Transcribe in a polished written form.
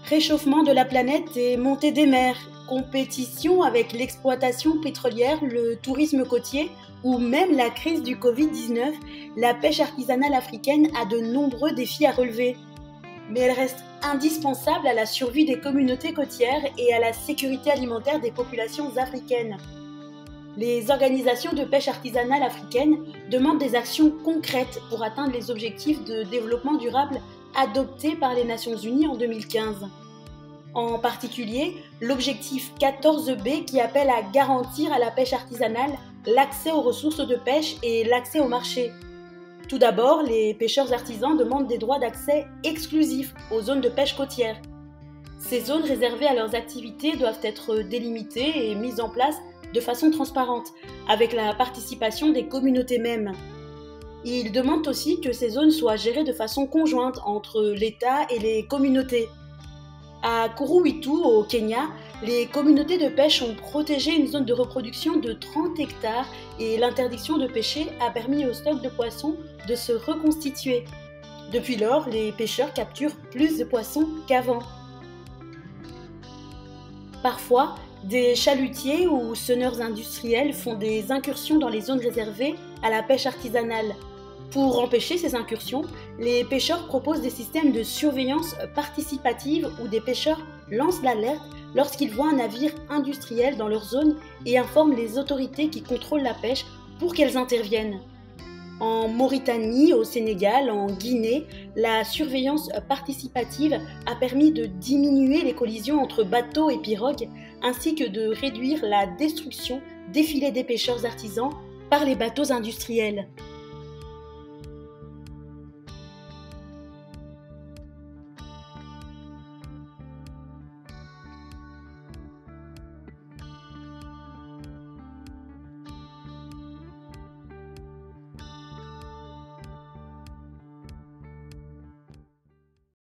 Réchauffement de la planète et montée des mers, compétition avec l'exploitation pétrolière, le tourisme côtier ou même la crise du Covid-19, la pêche artisanale africaine a de nombreux défis à relever. Mais elle reste indispensable à la survie des communautés côtières et à la sécurité alimentaire des populations africaines. Les organisations de pêche artisanale africaines demandent des actions concrètes pour atteindre les objectifs de développement durable adoptés par les Nations Unies en 2015. En particulier, l'objectif 14B qui appelle à garantir à la pêche artisanale l'accès aux ressources de pêche et l'accès au marché. Tout d'abord, les pêcheurs artisans demandent des droits d'accès exclusifs aux zones de pêche côtière. Ces zones réservées à leurs activités doivent être délimitées et mises en place de façon transparente, avec la participation des communautés mêmes. Ils demandent aussi que ces zones soient gérées de façon conjointe entre l'État et les communautés. À Kuruwitu, au Kenya, les communautés de pêche ont protégé une zone de reproduction de 30 hectares et l'interdiction de pêcher a permis aux stocks de poissons de se reconstituer. Depuis lors, les pêcheurs capturent plus de poissons qu'avant. Parfois, des chalutiers ou senneurs industriels font des incursions dans les zones réservées à la pêche artisanale. Pour empêcher ces incursions, les pêcheurs proposent des systèmes de surveillance participative où des pêcheurs lancent l'alerte lorsqu'ils voient un navire industriel dans leur zone et informent les autorités qui contrôlent la pêche pour qu'elles interviennent. En Mauritanie, au Sénégal, en Guinée, la surveillance participative a permis de diminuer les collisions entre bateaux et pirogues ainsi que de réduire la destruction des filets des pêcheurs artisans par les bateaux industriels.